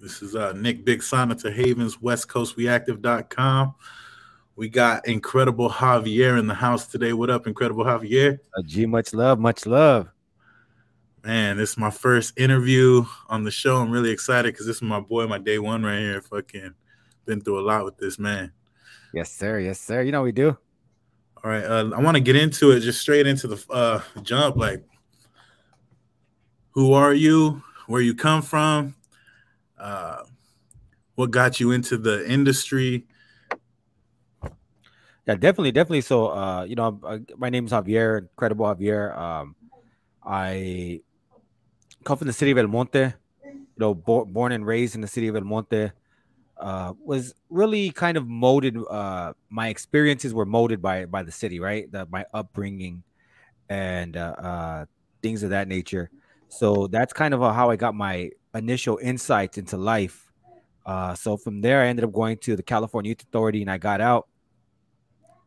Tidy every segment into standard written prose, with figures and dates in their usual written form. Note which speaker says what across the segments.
Speaker 1: This is Nick Big Sana to Havens, WestCoastReactive.com. We got Incredible Javier in the house today. What up, Incredible Javier?
Speaker 2: G, much love, much love.
Speaker 1: Man, this is my first interview on the show. I'm really excited because this is my boy, my day one right here. Fucking been through a lot with this man.
Speaker 2: Yes, sir. Yes, sir. You know we do.
Speaker 1: All right, I want to get into it, just straight into the jump. Like, who are you? Where you come from? What got you into the industry?
Speaker 2: Yeah, definitely. So, my name is Javier, Incredible Javier. I come from the city of El Monte. Born and raised in the city of El Monte. Was really kind of molded. My experiences were molded by the city, right? My upbringing and things of that nature. So that's kind of how I got my initial insights into life. So from there, I ended up going to the California Youth Authority, and I got out.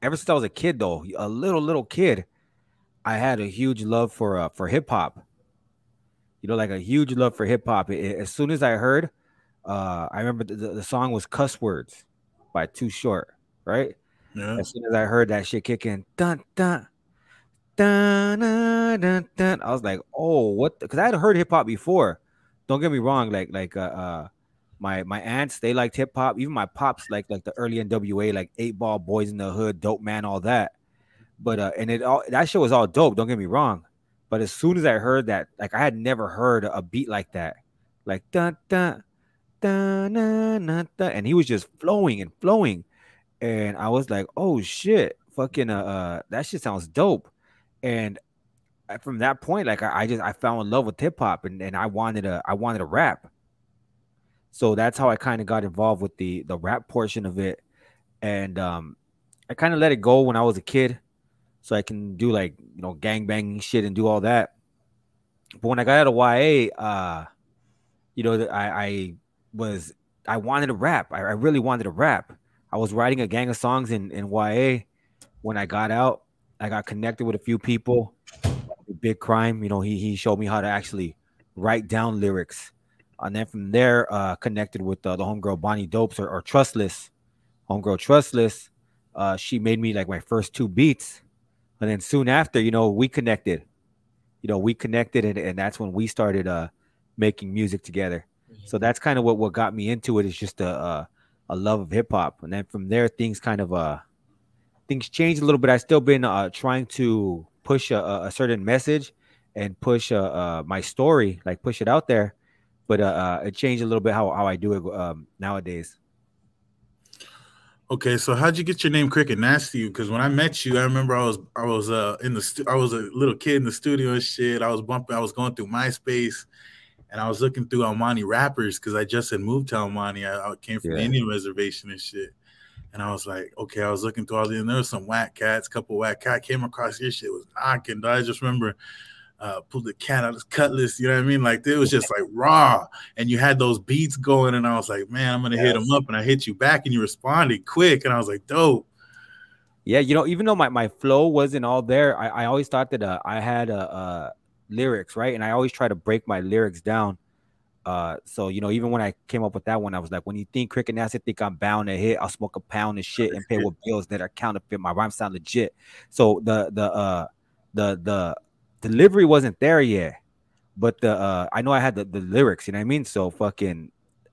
Speaker 2: Ever since I was a kid, though, a little kid, I had a huge love for hip hop. Like a huge love for hip hop. As soon as I heard, I remember the song was "Cuss Words" by Too Short, right?
Speaker 1: Yeah.
Speaker 2: As soon as I heard that shit kick in, dun dun dun dun dun, dun, I was like, "Oh, what?" Because I had heard hip hop before. Don't get me wrong, my aunts, they liked hip hop. Even my pops like the early NWA, like 8 Ball, Boys in the Hood, Dope Man, all that. But and it all that shit was all dope. Don't get me wrong. But as soon as I heard that, like I had never heard a beat like that, like dun dun dun dun dun, dun, and he was just flowing and flowing, and I was like, oh shit, fucking that shit sounds dope. And from that point, like I fell in love with hip hop, and I wanted to rap. So that's how I kind of got involved with the rap portion of it, and I kind of let it go when I was a kid, so I can do like gang banging shit and do all that. But when I got out of YA, I was I wanted to rap. I really wanted to rap. I was writing a gang of songs in YA. When I got out, I got connected with a few people. Big Crime, he showed me how to actually write down lyrics. And then from there, connected with the homegirl Bonnie Dopes or Trustless, homegirl Trustless. She made me like my first 2 beats, and then soon after, we connected. And that's when we started making music together. So that's kind of what got me into it. Is just a love of hip hop, and then from there, things changed a little bit. I still been trying to push a certain message and push my story, like push it out there. But it changed a little bit how I do it nowadays.
Speaker 1: Okay, so how'd you get your name Cricket Nasty? Because when I met you, I remember I was I was a little kid in the studio and shit. I was going through MySpace, and I was looking through Almani rappers because I just had moved to Almani. I came from the Indian reservation and shit. And I was like, okay, I was looking through all these, and there was some whack cats, couple whack cat came across your shit was knocking. I just remember pulled the cat out of his cutlass, you know what I mean? Like it was just like raw, and you had those beats going, and I was like, man, I'm gonna hit him up, and I hit you back, and you responded quick, and I was like, dope.
Speaker 2: Yeah, even though my flow wasn't all there, I always thought that I had lyrics, right? And I always try to break my lyrics down. So even when I came up with that one, I was like, when you think Cricket Nasty, think I'm bound to hit, I'll smoke a pound of shit and pay with bills that are counterfeit. My rhymes sound legit. So the delivery wasn't there yet, but I know I had the lyrics, you know what I mean? So fucking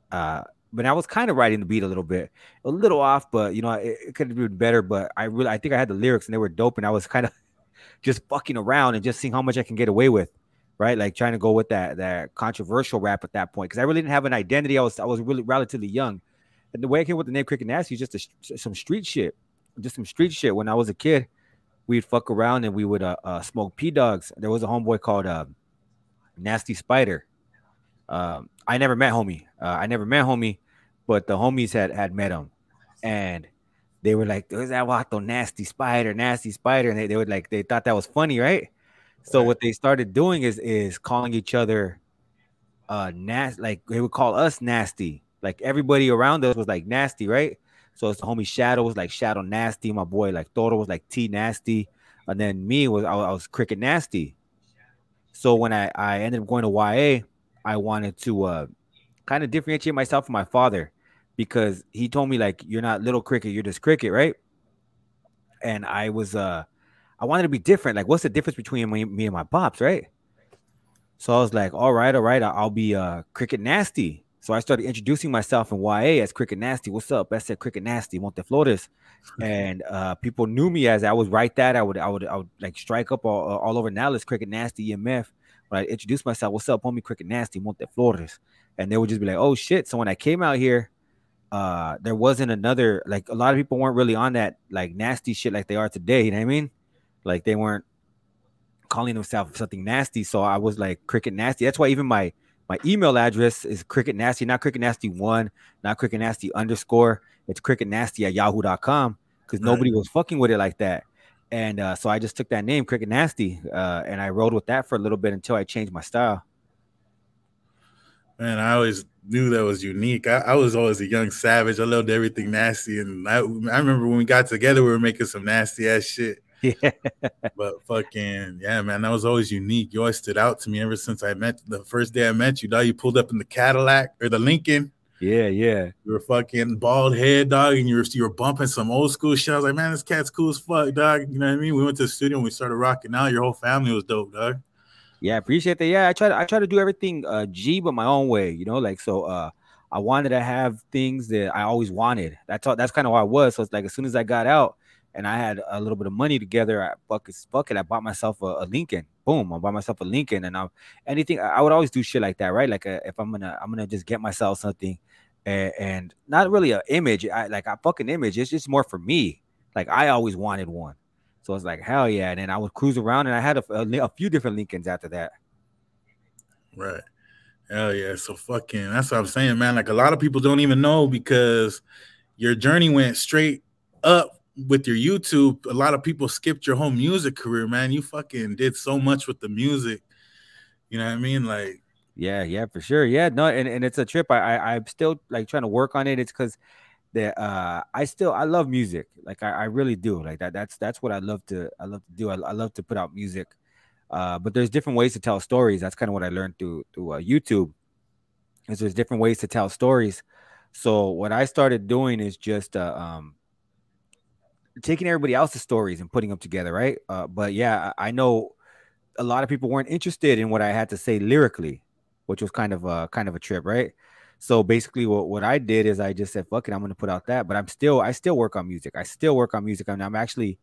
Speaker 2: but I was kind of writing the beat a little off, but it could have been better. But I think I had the lyrics and they were dope, and I was kind of just fucking around and just seeing how much I can get away with, right? Like trying to go with that controversial rap at that point, because I really didn't have an identity. I was really relatively young, and the way I came with the name Cricket Nasty is just some street shit, When I was a kid, we'd fuck around and we would smoke P dogs. There was a homeboy called Nasty Spider. I never met homie, but the homies had met him, and they were like, "There's that Wato Nasty Spider," and they would like, they thought that was funny, right? So what they started doing is calling each other nasty. Like they would call us nasty. Like everybody around us was like nasty, right? So it's the homie Shadow was like Shadow Nasty. My boy like Toro was like T Nasty, and then me I was Cricket Nasty. So when I ended up going to YA, I wanted to kind of differentiate myself from my father, because he told me like, you're not Little Cricket, you're just Cricket, right? And I wanted to be different. Like, what's the difference between me and my pops, right? So I was like, all right, I'll be Cricket Nasty. So I started introducing myself in YA as Cricket Nasty. What's up? I said Cricket Nasty, Monte Flores. And people knew me as I would write that. I would like strike up all over Nallis, Cricket Nasty, EMF. When I introduce myself, what's up, homie, Cricket Nasty, Monte Flores. And they would just be like, oh shit. So when I came out here, there wasn't another, like, a lot of people weren't really on that like nasty shit like they are today. You know what I mean? Like, they weren't calling themselves something nasty. So I was like Cricket Nasty. That's why even my email address is Cricket Nasty, not Cricket Nasty 1, not Cricket Nasty underscore. It's Cricket Nasty at yahoo.com, because nobody was fucking with it like that. And so I just took that name, Cricket Nasty, and I rode with that for a little bit until I changed my style.
Speaker 1: Man, I always knew that was unique. I was always a young savage. I loved everything nasty. And I remember when we got together, we were making some nasty ass shit.
Speaker 2: Yeah.
Speaker 1: But fucking, yeah, man, that was always unique. You always stood out to me ever since I met the first day I met you, dog. You pulled up in the Cadillac or the Lincoln.
Speaker 2: Yeah.
Speaker 1: You were fucking bald head, dog, and you were bumping some old school shit. I was like, man, this cat's cool as fuck, dog. You know what I mean? We went to the studio and we started rocking out. Your whole family was dope, dog.
Speaker 2: Yeah, I appreciate that. Yeah, I try to do everything G but my own way, you know, like, so I wanted to have things that I always wanted. That's kind of why I was. So it's like, as soon as I got out and I had a little bit of money together, fuck it, I bought myself a Lincoln. Boom, I bought myself a Lincoln. And I would always do shit like that, right? Like, if I'm gonna just get myself something, and not really an image, I fucking image. It's just more for me. Like, I always wanted one. So it's like, hell yeah. And then I would cruise around, and I had a few different Lincolns after that.
Speaker 1: Right. Hell yeah. So fucking, that's what I'm saying, man. Like, a lot of people don't even know, because your journey went straight up with your YouTube. A lot of people skipped your whole music career, man. You fucking did so much with the music. You know what I mean? Like,
Speaker 2: Yeah, for sure. Yeah, no, and it's a trip. I'm still like trying to work on it. It's because that I love music. Like, I really do. Like, that's what I love to do. I love to put out music. But there's different ways to tell stories. That's kind of what I learned through YouTube. Is there's different ways to tell stories. So what I started doing is just taking everybody else's stories and putting them together, right? But yeah, I know a lot of people weren't interested in what I had to say lyrically, which was kind of a trip, right? So basically, what I did is I just said, "Fuck it, I'm gonna put out that." But I still work on music. I still work on music. I'm actually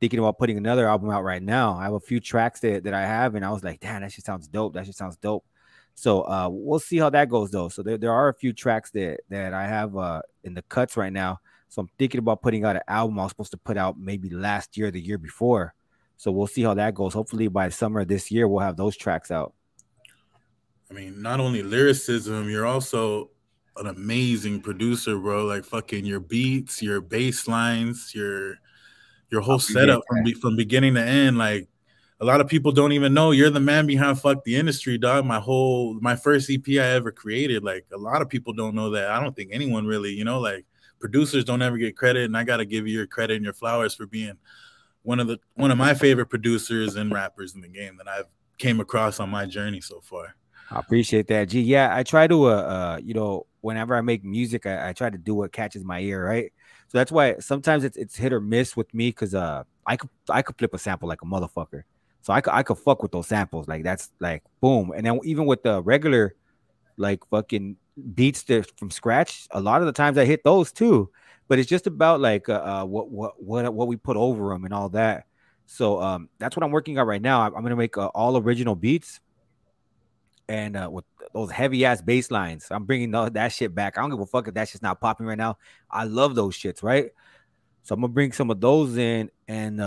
Speaker 2: thinking about putting another album out right now. I have a few tracks that I have, and I was like, "Damn, that shit sounds dope. That shit sounds dope." So we'll see how that goes, though. So there are a few tracks that I have in the cuts right now. So I'm thinking about putting out an album I was supposed to put out maybe last year, the year before. So we'll see how that goes. Hopefully by summer this year, we'll have those tracks out.
Speaker 1: I mean, not only lyricism, you're also an amazing producer, bro. Like, fucking your beats, your bass lines, your whole setup from beginning to end. Like, a lot of people don't even know you're the man behind Fuck the Industry, dog. My first EP I ever created. Like, a lot of people don't know that. I don't think anyone really, you know, like, producers don't ever get credit, and I got to give you your credit and your flowers for being one of my favorite producers and rappers in the game that I've came across on my journey so far.
Speaker 2: I appreciate that, G. Yeah, I try to you know, whenever I make music, I try to do what catches my ear, right? So that's why sometimes it's hit or miss with me, because I could flip a sample like a motherfucker. So I could fuck with those samples. Like, that's like boom. And then even with the regular like fucking beats that from scratch, a lot of the times I hit those too. But it's just about like what we put over them and all that. So that's what I'm working on right now. I'm gonna make all original beats, and with those heavy ass bass lines. I'm bringing that shit back. I don't give a fuck if that shit's not popping right now. I love those shits, right? So I'm gonna bring some of those in, and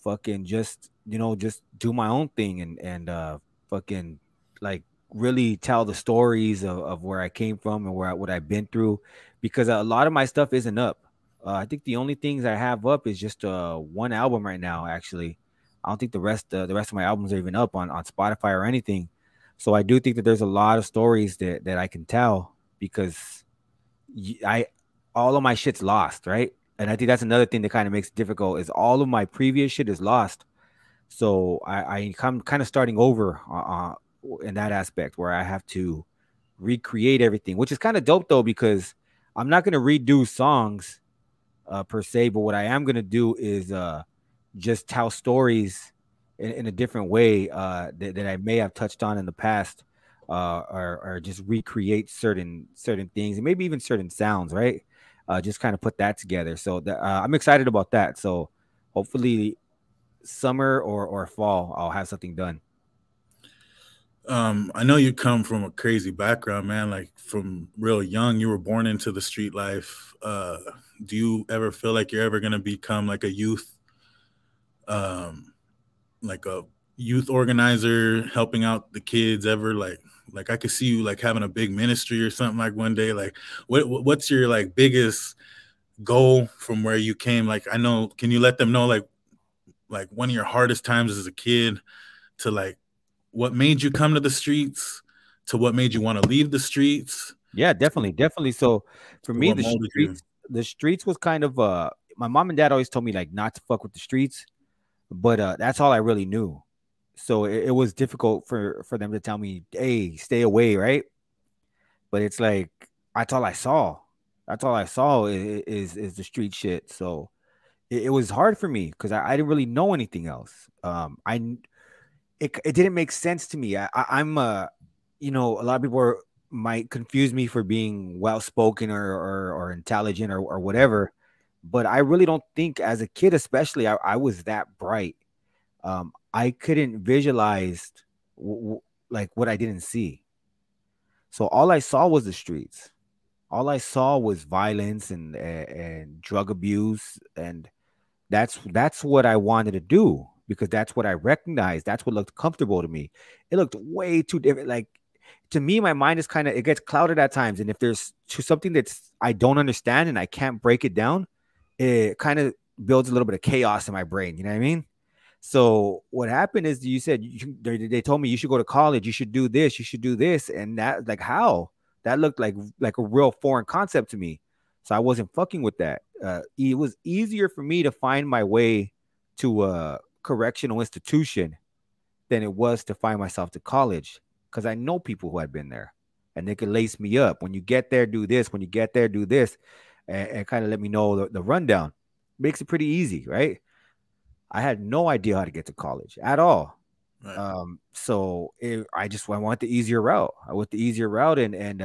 Speaker 2: fucking just, you know, just do my own thing, and fucking like really tell the stories of where I came from and what I've been through, because a lot of my stuff isn't up. I think the only things I have up is just one album right now. Actually, I don't think the rest of my albums are even up on Spotify or anything. So I do think that there's a lot of stories that I can tell, because all of my shit's lost, right? And I think that's another thing that kind of makes it difficult, is all of my previous shit is lost. So I'm kind of starting over in that aspect, where I have to recreate everything, which is kind of dope though, because I'm not gonna redo songs per se, but what I am gonna do is just tell stories in a different way that I may have touched on in the past, or just recreate certain things and maybe even certain sounds, right? Just kind of put that together. So I'm excited about that. So hopefully summer or fall, I'll have something done.
Speaker 1: I know you come from a crazy background, man. Like from real young, you were born into the street life. Do you ever feel like you're ever gonna become like a um, youth organizer, helping out the kids? Ever like I could see you like having a big ministry or something like one day. Like, what's your like biggest goal from where you came? Like, I know, can you let them know like one of your hardest times as a kid to like what made you come to the streets to what made you want to leave the streets?
Speaker 2: Yeah, definitely. So for me,
Speaker 1: What molded you?
Speaker 2: the streets was kind of my mom and dad always told me like not to fuck with the streets, but that's all I really knew. So it was difficult for them to tell me, hey, stay away, right? But it's like that's all I saw. That's all I saw is the street shit. So it was hard for me because I didn't really know anything else. It didn't make sense to me. I'm you know, a lot of people might confuse me for being well spoken or intelligent or whatever, but I really don't think as a kid, especially, I was that bright. I couldn't visualize like what I didn't see. So all I saw was the streets. All I saw was violence and drug abuse, and that's what I wanted to do because that's what I recognized. That's what looked comfortable to me. It looked way too different. Like to me, my mind is kind of it gets clouded at times, and if there's something that's I don't understand and I can't break it down, it kind of builds a little bit of chaos in my brain. You know what I mean? So what happened is you said they told me you should go to college, you should do this, you should do this, and that like how that looked like a real foreign concept to me. So I wasn't fucking with that. It was easier for me to find my way to a correctional institution than it was to find myself to college because I know people who had been there and they could lace me up. When you get there, do this. When you get there, do this, and kind of let me know the rundown. Makes it pretty easy, right? I had no idea how to get to college at all.
Speaker 1: Right.
Speaker 2: So I went the easier route. I went the easier route, and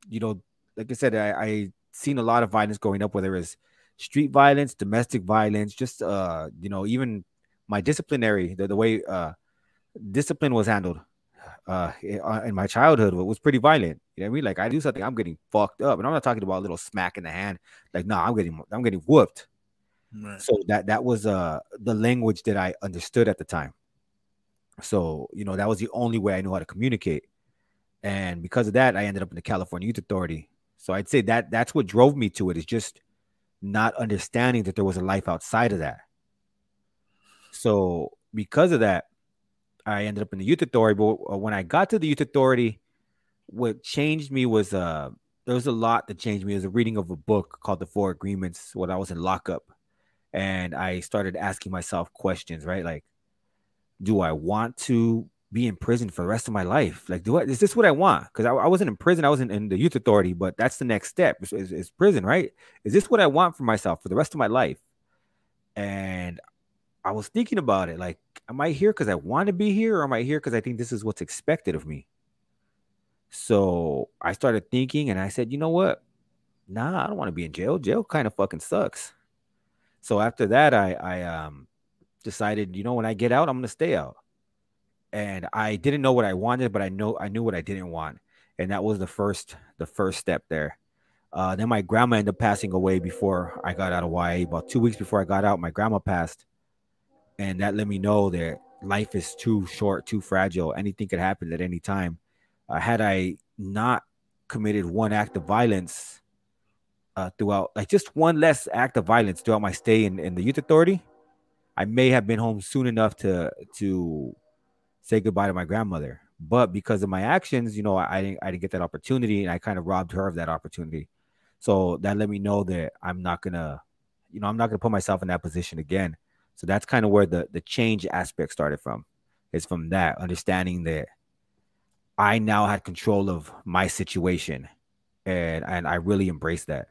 Speaker 2: you know, like I said, I seen a lot of violence growing up, whether it's street violence, domestic violence, just you know, even my disciplinary, the way discipline was handled in my childhood was pretty violent. You know what I mean? Like I do something, I'm getting fucked up, and I'm not talking about a little smack in the hand. Like, no, I'm getting whooped.
Speaker 1: Right.
Speaker 2: So that was the language that I understood at the time. So, you know, that was the only way I knew how to communicate. And because of that, I ended up in the California Youth Authority. So I'd say that's what drove me to it, is just not understanding that there was a life outside of that. So because of that, I ended up in the Youth Authority. But when I got to the Youth Authority, what changed me was there was a lot that changed me. It was a reading of a book called The Four Agreements when I was in lockup. And I started asking myself questions, right? Like, do I want to be in prison for the rest of my life? Like, is this what I want? Because I wasn't in prison. I wasn't in the Youth Authority, but that's the next step is prison, right? Is this what I want for myself for the rest of my life? And I was thinking about it. Like, am I here because I want to be here, or am I here because I think this is what's expected of me? So I started thinking, and I said, you know what? Nah, I don't want to be in jail. Jail kind of fucking sucks. So after that, I decided, you know, when I get out, I'm gonna stay out. And I didn't know what I wanted, but I knew what I didn't want, and that was the first step there. Then my grandma ended up passing away before I got out of YA. About 2 weeks before I got out, my grandma passed, and that let me know that life is too short, too fragile. Anything could happen at any time. Had I not committed one act of violence throughout, like just one less act of violence throughout my stay in the Youth Authority, I may have been home soon enough to say goodbye to my grandmother. But because of my actions, you know, I didn't get that opportunity, and I kind of robbed her of that opportunity. So that let me know that I'm not gonna put myself in that position again. So that's kind of where the change aspect started from. It's from that understanding that I now had control of my situation, and I really embraced that.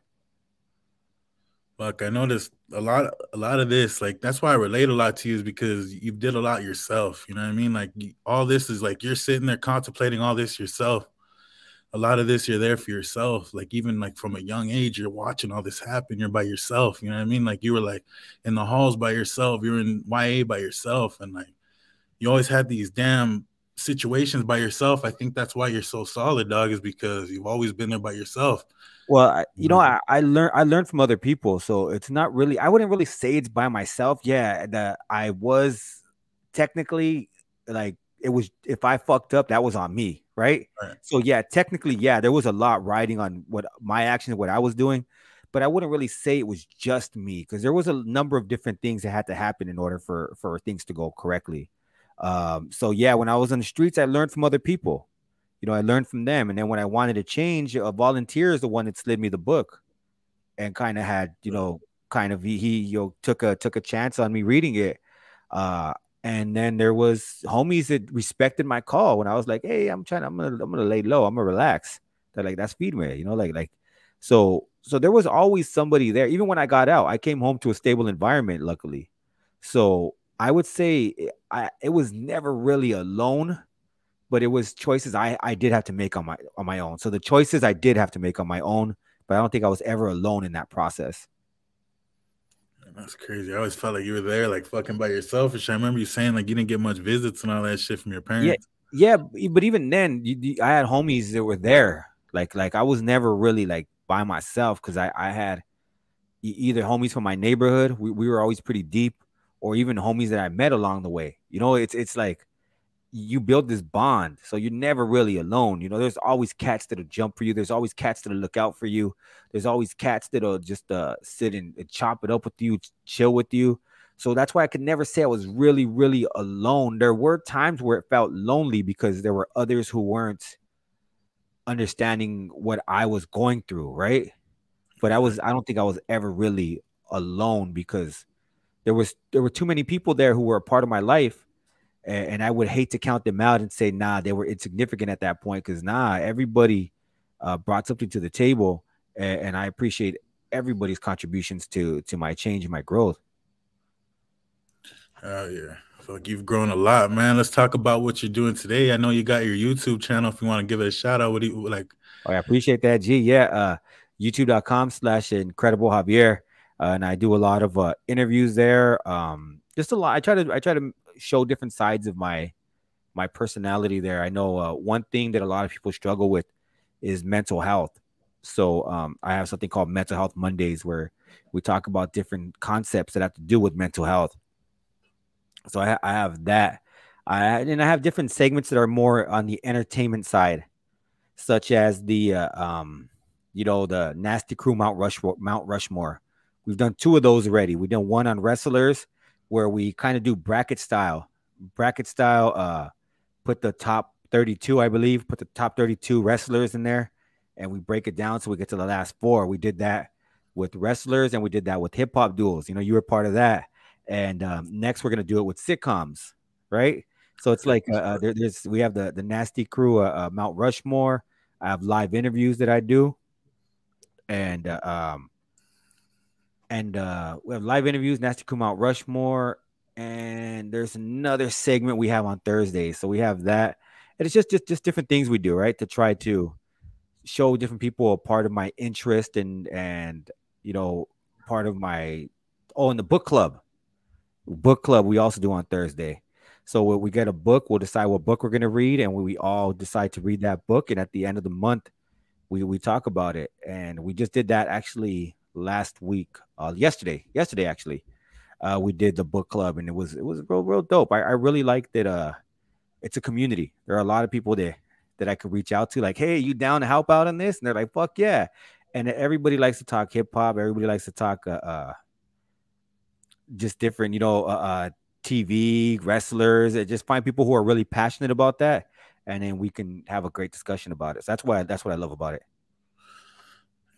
Speaker 1: Look, I noticed a lot of this, like that's why I relate a lot to you, is because you did a lot yourself. You know what I mean? Like all this is like you're sitting there contemplating all this yourself. A lot of this you're there for yourself. Like even like from a young age, you're watching all this happen. You're by yourself. You know what I mean? Like you were like in the halls by yourself. You were in YA by yourself, and like you always had these damn situations by yourself. I think that's why you're so solid, dog, is because you've always been there by yourself.
Speaker 2: Well,
Speaker 1: You know?
Speaker 2: I learned from other people, so it's not really. I wouldn't really say it's by myself. Yeah, that I was technically like it was. If I fucked up, that was on me, right?
Speaker 1: Right.
Speaker 2: So yeah, technically, yeah, there was a lot riding on what my actions, what I was doing, but I wouldn't really say it was just me because there was a number of different things that had to happen in order for things to go correctly. So yeah, when I was on the streets, I learned from other people. I learned from them. And then when I wanted to change, a volunteer is the one that slid me the book and kind of had, kind of he took a chance on me reading it. Uh, and then there was homies that respected my call when I was like, hey, I'm gonna lay low, I'm gonna relax. They're like, that's Speedway, so there was always somebody there. Even when I got out, I came home to a stable environment, luckily. So I would say it was never really alone, but it was choices I did have to make on my own. So the choices I did have to make on my own, but I don't think I was ever alone in that process.
Speaker 1: That's crazy. I always felt like you were there, like fucking by yourself. And shit. I remember you saying like you didn't get much visits and all that shit from your
Speaker 2: Yeah,
Speaker 1: parents.
Speaker 2: yeah, but even then, I had homies that were there. Like I was never really like by myself because I had either homies from my neighborhood. We were always pretty deep, or even homies that I met along the way. It's like you build this bond, so you're never really alone. There's always cats that'll jump for you. There's always cats that'll look out for you. There's always cats that'll just sit and chop it up with you, chill with you. So that's why I could never say I was really, really alone. There were times where it felt lonely because there were others who weren't understanding what I was going through, right? But I don't think I was ever really alone because there were too many people there who were a part of my life, and I would hate to count them out and say, nah, they were insignificant at that point, because everybody brought something to the table, and I appreciate everybody's contributions to my change and my growth.
Speaker 1: Oh yeah. I feel like you've grown a lot, man. Let's talk about what you're doing today. I know you got your YouTube channel. If you want to give it a shout out, what do you like?
Speaker 2: Oh, I appreciate that, G. Yeah, youtube.com/incredible Javier. And I do a lot of interviews there. Just a lot. I try to show different sides of my personality there. I know one thing that a lot of people struggle with is mental health. So I have something called Mental Health Mondays, where we talk about different concepts that have to do with mental health. So I have that. And I have different segments that are more on the entertainment side, such as the Nasty Crew Mount Rushmore. We've done 2 of those already. We've done one on wrestlers, where we kind of do bracket style. Put the top 32, I believe, put the top 32 wrestlers in there, and we break it down so we get to the last 4. We did that with wrestlers, and we did that with hip hop duels. You were part of that. And next, we're gonna do it with sitcoms, right? So it's like we have the Nasty Crew, Mount Rushmore. I have live interviews that I do, and we have live interviews, Nasty Crew, Mount Rushmore, and there's another segment we have on Thursdays. So we have that, and it's just different things we do, right, to try to show different people a part of my interest and part of my and the book club we also do on Thursday. So when we get a book, we'll decide what book we're going to read, and we all decide to read that book, and at the end of the month we talk about it. And we just did that actually last week, yesterday actually. We did the book club, and it was real dope. I really like that. It's a community. There are a lot of people there that I could reach out to, like, hey, you down to help out on this? And they're like, fuck yeah. And everybody likes to talk hip hop. Everybody likes to talk just different, TV wrestlers. Just find people who are really passionate about that, and then we can have a great discussion about it. So that's what I love about it.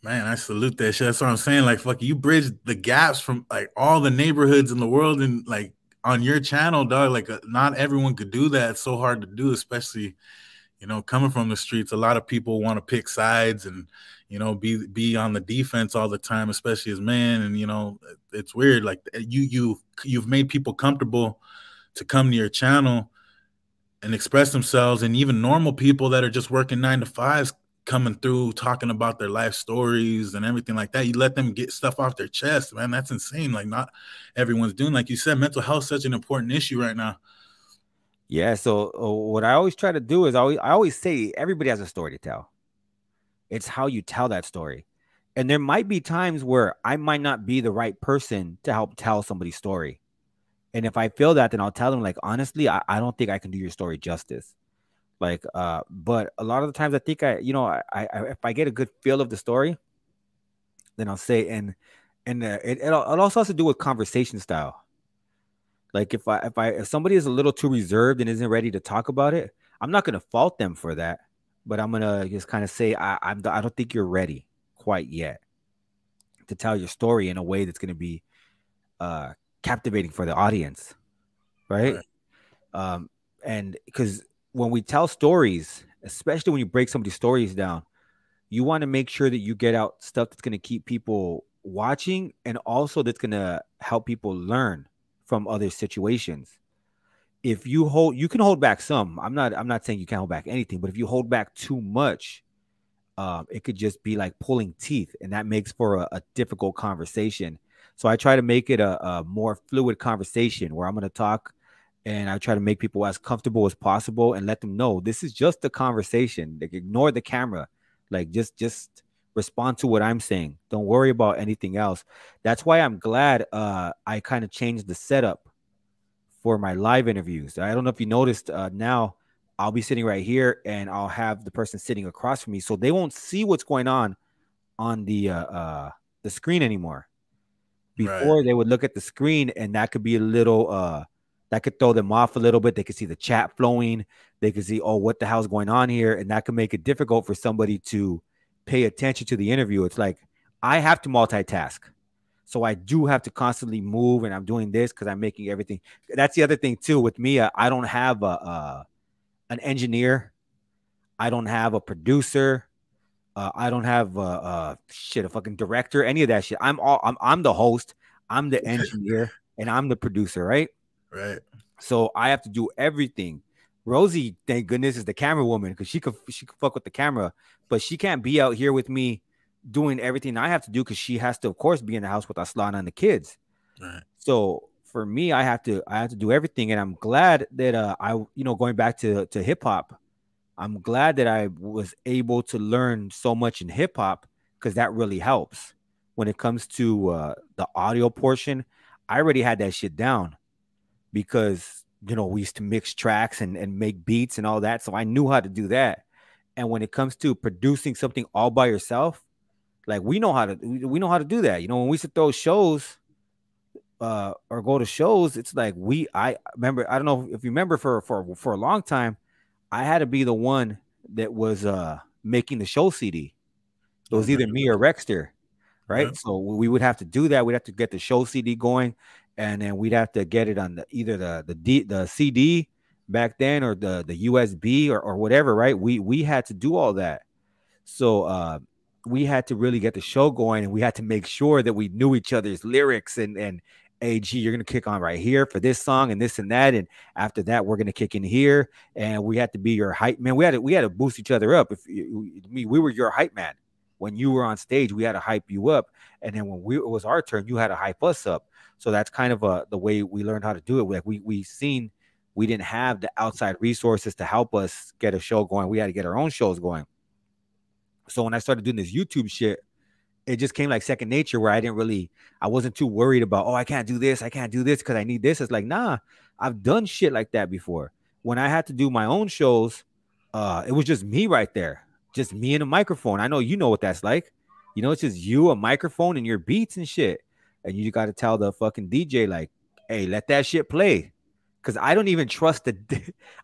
Speaker 1: Man, I salute that shit. That's what I'm saying. Like, fuck, you bridge the gaps from like all the neighborhoods in the world, and like on your channel, dog. Like, not everyone could do that. It's so hard to do, especially You know, coming from the streets, a lot of people want to pick sides and, you know, be on the defense all the time, especially as men. And, you know, it's weird. Like you've made people comfortable to come to your channel and express themselves, and even normal people that are just working 9 to 5s coming through talking about their life stories and everything like that. You let them get stuff off their chest, man. That's insane. Like not everyone's doing, like you said, mental health is such an important issue right now.
Speaker 2: Yeah. So what I always try to do is I always say everybody has a story to tell. It's how you tell that story. And there might be times where I might not be the right person to help tell somebody's story. And if I feel that, then I'll tell them, like, honestly, I don't think I can do your story justice. Like, but a lot of the times I think if I get a good feel of the story, then I'll say, and it also has to do with conversation style. Like if somebody is a little too reserved and isn't ready to talk about it, I'm not gonna fault them for that, but I'm gonna just kind of say I don't think you're ready quite yet to tell your story in a way that's gonna be captivating for the audience, right? And because when we tell stories, especially when you break somebody's stories down, you want to make sure that you get out stuff that's gonna keep people watching and also that's gonna help people learn from other situations. If you can hold back some. I'm not saying you can't hold back anything, but if you hold back too much, it could just be like pulling teeth, and that makes for a difficult conversation. So I try to make it a more fluid conversation where I'm going to talk, and I try to make people as comfortable as possible and let them know this is just a conversation. Like, ignore the camera, like just respond to what I'm saying. Don't worry about anything else. That's why I'm glad I kind of changed the setup for my live interviews. I don't know if you noticed, now I'll be sitting right here and I'll have the person sitting across from me, so they won't see what's going on the screen anymore. Before, they would look at the screen and that could be a little that could throw them off a little bit. They could see the chat flowing. They could see, oh, what the hell's going on here? And that could make it difficult for somebody to pay attention to the interview. It's like I have to multitask. So I do have to constantly move, and I'm doing this because I'm making everything. That's the other thing too with me. I don't have an engineer. I don't have a producer. I don't have a fucking director, any of that shit. I'm the host. I'm the engineer, and I'm the producer, right?
Speaker 1: Right.
Speaker 2: So I have to do everything. Rosie, thank goodness, is the camera woman because she could fuck with the camera, but she can't be out here with me doing everything I have to do because she has to, of course, be in the house with Aslan and the kids.
Speaker 1: Right.
Speaker 2: So for me, I have to do everything, and I'm glad that going back to hip hop, I'm glad that I was able to learn so much in hip hop because that really helps when it comes to the audio portion. I already had that shit down because we used to mix tracks and make beats and all that, so I knew how to do that. And when it comes to producing something all by yourself, like we know how to do that. When we used to throw shows or go to shows, it's like I remember, I don't know if you remember, for a long time, I had to be the one that was making the show CD. It was either me or Rexter, right? Yep. So we would have to do that. We'd have to get the show CD going, and then we'd have to get it on either the CD back then or the USB or whatever, right? We had to do all that. So we had to really get the show going, and we had to make sure that we knew each other's lyrics and hey, G, you're going to kick on right here for this song and this and that. And after that, we're going to kick in here. And we had to be your hype man. We had to boost each other up. We were your hype man. When you were on stage, we had to hype you up. And then when it was our turn, you had to hype us up. So that's kind of the way we learned how to do it. Like we didn't have the outside resources to help us get a show going. We had to get our own shows going. So when I started doing this YouTube shit, it just came like second nature, where I wasn't too worried about, oh, I can't do this because I need this. It's like, nah, I've done shit like that before. When I had to do my own shows, it was just me right there, just me and a microphone. I know you know what that's like. It's just you, a microphone, and your beats and shit. And you got to tell the fucking DJ, like, hey, let that shit play. Because I don't even trust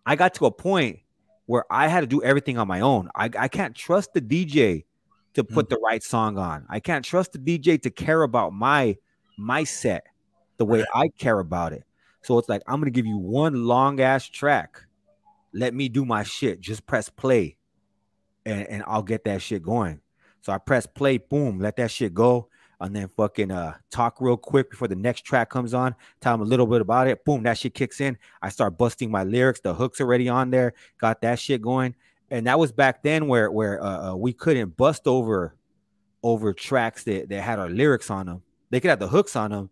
Speaker 2: I got to a point where I had to do everything on my own. I can't trust the DJ to put the right song on. I can't trust the DJ to care about my set the way I care about it. So it's like, I'm going to give you one long ass track, let me do my shit. Just press play and I'll get that shit going. So I press play, boom, let that shit go. And then fucking talk real quick before the next track comes on, tell them a little bit about it. Boom, that shit kicks in. I start busting my lyrics. The hook's already on there. Got that shit going. And that was back then where we couldn't bust over tracks that had our lyrics on them. They could have the hooks on them,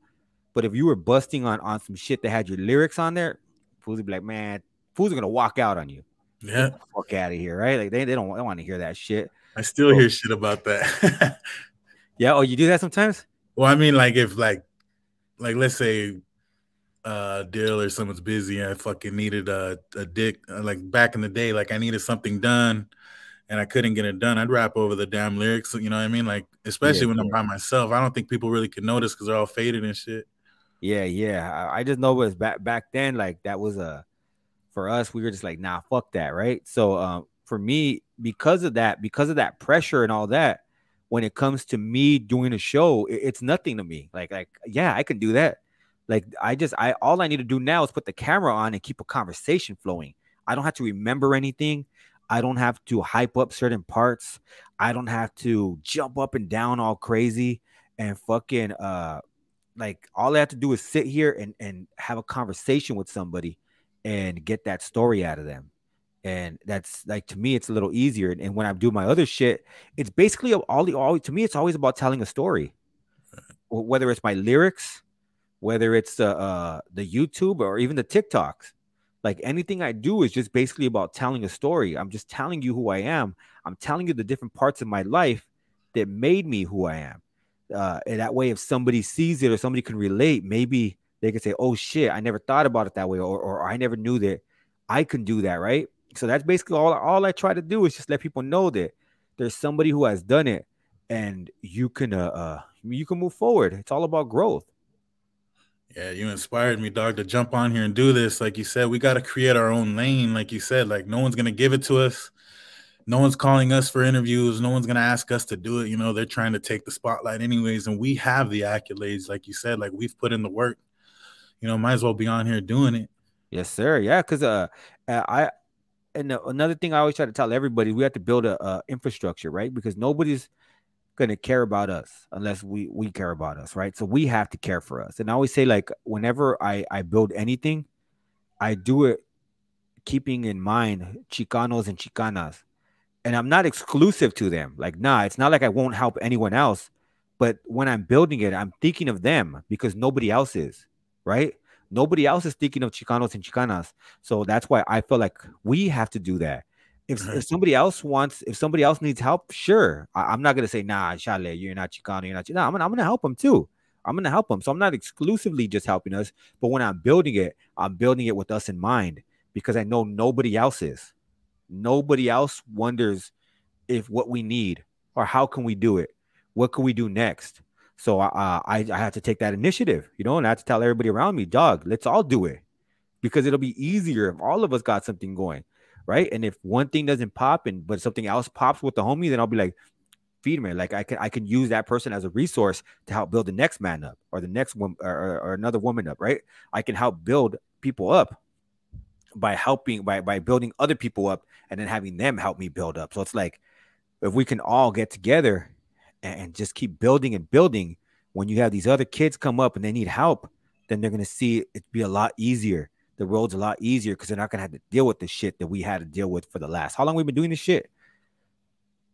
Speaker 2: but if you were busting on some shit that had your lyrics on there, fools would be like, man, fools are gonna walk out on you.
Speaker 1: Yeah,
Speaker 2: get the fuck out of here, right? Like they don't want to hear that shit.
Speaker 1: I still hear shit about that.
Speaker 2: Yeah. Oh, you do that sometimes?
Speaker 1: Well, I mean, like if like let's say Dill or someone's busy and I fucking needed a dick, like back in the day, like I needed something done and I couldn't get it done, I'd rap over the damn lyrics, you know what I mean? Like, especially when I'm by myself, I don't think people really could notice because they're all faded and shit.
Speaker 2: Yeah. I just know it was back then, like that was for us, we were just like, nah, fuck that, right? So for me, because of that pressure and all that, when it comes to me doing a show, it's nothing to me. Like yeah, I can do that. Like all I need to do now is put the camera on and keep a conversation flowing. I don't have to remember anything. I don't have to hype up certain parts. I don't have to jump up and down all crazy and fucking like all I have to do is sit here and have a conversation with somebody and get that story out of them. And that's like, to me, it's a little easier. And when I do my other shit, it's basically all to me, it's always about telling a story, whether it's my lyrics, whether it's the YouTube or even the TikToks. Like anything I do is just basically about telling a story. I'm just telling you who I am. I'm telling you the different parts of my life that made me who I am. And that way, if somebody sees it or somebody can relate, maybe they could say, oh shit, I never thought about it that way. Or I never knew that I can do that, right? So that's basically all I try to do is just let people know that there's somebody who has done it and you can move forward. It's all about growth.
Speaker 1: Yeah, you inspired me, dog, to jump on here and do this. Like you said, we got to create our own lane. Like you said, like no one's going to give it to us. No one's calling us for interviews. No one's going to ask us to do it. You know, they're trying to take the spotlight anyways. And we have the accolades. Like you said, like we've put in the work, you know, might as well be on here doing it.
Speaker 2: Yes, sir. Yeah. Cause another thing I always try to tell everybody, we have to build a infrastructure, right? Because nobody's gonna care about us unless we care about us, right? So we have to care for us. And I always say, like, whenever I build anything, I do it keeping in mind Chicanos and Chicanas. And I'm not exclusive to them. Like, nah, it's not like I won't help anyone else. But when I'm building it, I'm thinking of them because nobody else is, right? Nobody else is thinking of Chicanos and Chicanas. So that's why I feel like we have to do that. If somebody else needs help, sure. I'm not gonna say, nah, Chale, you're not Chicano, you're not. No, I'm gonna help them too. I'm gonna help them. So I'm not exclusively just helping us, but when I'm building it with us in mind because I know nobody else is. Nobody else wonders if what we need or how can we do it? What can we do next? So I have to take that initiative, you know, and I have to tell everybody around me, dog, let's all do it because it'll be easier if all of us got something going, right? And if one thing doesn't pop but something else pops with the homie, then I'll be like, feed me. Like I can use that person as a resource to help build the next man up or the next one or another woman up, right? I can help build people up by building other people up and then having them help me build up. So it's like if we can all get together and just keep building and building, when you have these other kids come up and they need help, then they're going to see it be a lot easier. The road's a lot easier because they're not going to have to deal with the shit that we had to deal with for the last. How long we been doing this shit?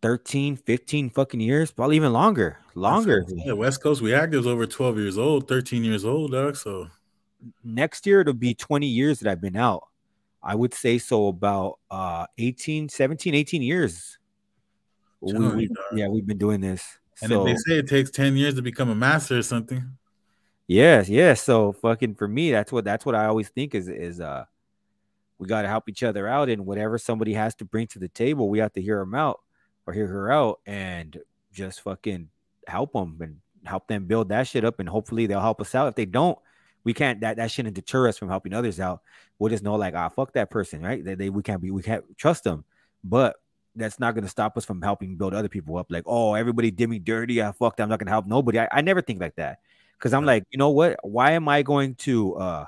Speaker 2: 13, 15 fucking years, probably even longer.
Speaker 1: Yeah, West Coast Reactive's over 12 years old, 13 years old, dog. So
Speaker 2: next year it'll be 20 years that I've been out. I would say so about 17, 18 years. We've been doing this.
Speaker 1: And if they say it takes 10 years to become a master or something.
Speaker 2: Yes. So fucking for me, that's what I always think is we got to help each other out, and whatever somebody has to bring to the table, we have to hear them out or hear her out and just fucking help them and help them build that shit up, and hopefully they'll help us out. If they don't, we can't, that shouldn't deter us from helping others out. We'll just know like, fuck that person, right? We can't trust them, but that's not going to stop us from helping build other people up. Like, oh, everybody did me dirty. I fucked. I'm not going to help nobody. I never think like that. Cause I'm like, you know what? Why am I going to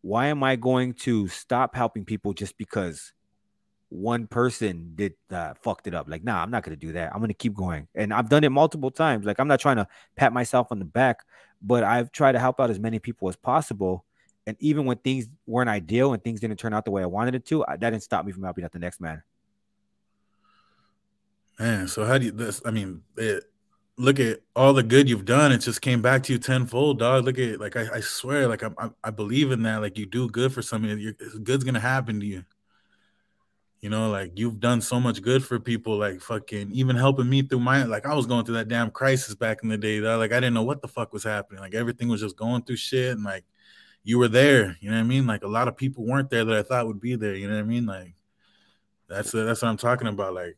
Speaker 2: why am I going to stop helping people just because one person did fucked it up? Like, nah, I'm not gonna do that. I'm gonna keep going, and I've done it multiple times. Like, I'm not trying to pat myself on the back, but I've tried to help out as many people as possible. And even when things weren't ideal and things didn't turn out the way I wanted it to, that didn't stop me from helping out the next man.
Speaker 1: Man, so how do you this? I mean, look at all the good you've done. It just came back to you tenfold, dog. Look at like I swear, like I believe in that. Like you do good for somebody, good's gonna happen to you. You know, like you've done so much good for people, like fucking even helping me through my like I was going through that damn crisis back in the day. Dog. Like I didn't know what the fuck was happening. Like everything was just going through shit, and like you were there. You know what I mean? Like a lot of people weren't there that I thought would be there. You know what I mean? Like that's what I'm talking about. Like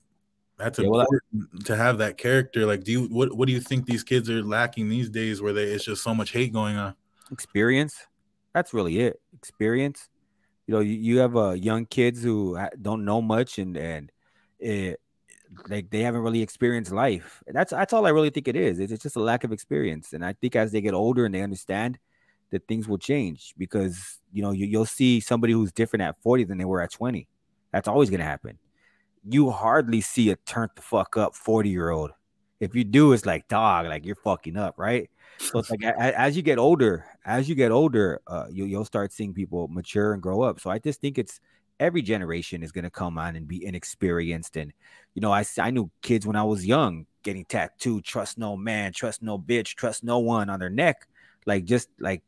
Speaker 1: that's
Speaker 2: Yeah, well,
Speaker 1: important to have that character. Like, what do you think these kids are lacking these days, where it's just so much hate going on?
Speaker 2: experience. That's really it. Experience. You have young kids who don't know much, and it, like they haven't really experienced life. That's all I really think it is. It's just a lack of experience. And I think as they get older and they understand that things will change, because you'll see somebody who's different at 40 than they were at 20. That's always gonna happen. You hardly see a turn the fuck up 40-year-old. If you do, it's like, dog, like you're fucking up, right? So it's like as you get older, you'll start seeing people mature and grow up. So I just think it's every generation is gonna come on and be inexperienced. And I knew kids when I was young getting tattooed, trust no man, trust no bitch, trust no one on their neck, like just like,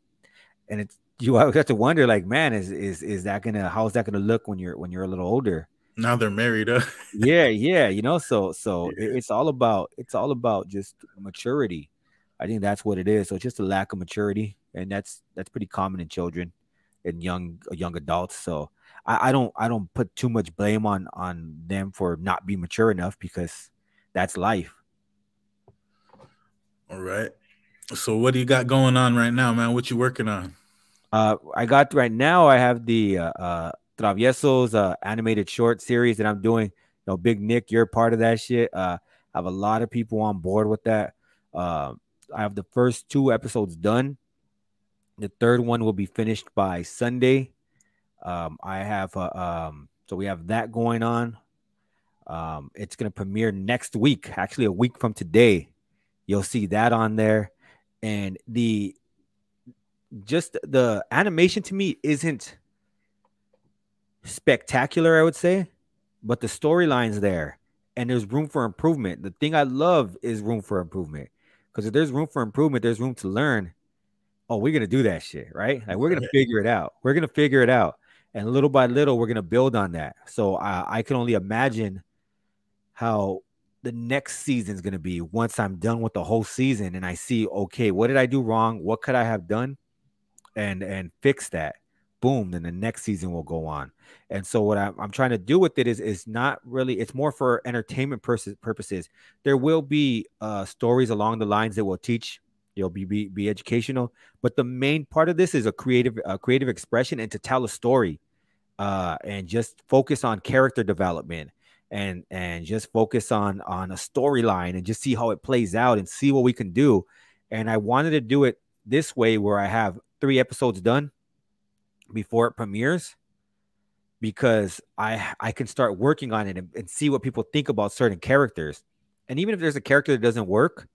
Speaker 2: and it's you have to wonder, like, man, is that gonna how's that gonna look when you're a little older?
Speaker 1: Now they're married.
Speaker 2: Yeah, so
Speaker 1: Yeah.
Speaker 2: it's all about just maturity. I think that's what it is. So it's just a lack of maturity, and that's pretty common in children and young adults. So I don't put too much blame on them for not being mature enough, because that's life.
Speaker 1: All right. So what do you got going on right now, man? What you working on?
Speaker 2: I got right now. I have the Traviesos animated short series that I'm doing. Big Nick, you're part of that shit. I have a lot of people on board with that. Uh, I have the first 2 episodes done. The third one will be finished by Sunday. I have so we have that going on. It's gonna premiere next week, actually a week from today. You'll see that on there, and the animation to me isn't spectacular, I would say, but the storyline's there, and there's room for improvement. The thing I love is room for improvement, because if there's room for improvement, there's room to learn. Oh, we're gonna do that shit, right? Like we're gonna
Speaker 1: Right.
Speaker 2: figure it out. We're gonna figure it out, and little by little, we're gonna build on that. So I can only imagine how the next season is gonna be once I'm done with the whole season, and I see, okay, what did I do wrong? What could I have done? And fix that. Boom, then the next season will go on. And so what I'm trying to do with it is not really, it's more for entertainment purposes. There will be stories along the lines that will teach, you'll be educational, but the main part of this is a creative expression, and to tell a story, and just focus on character development, and just focus on a storyline, and just see how it plays out and see what we can do. And I wanted to do it this way, where I have 3 episodes done before it premieres, because I can start working on it, and see what people think about certain characters. And even if there's a character that doesn't work,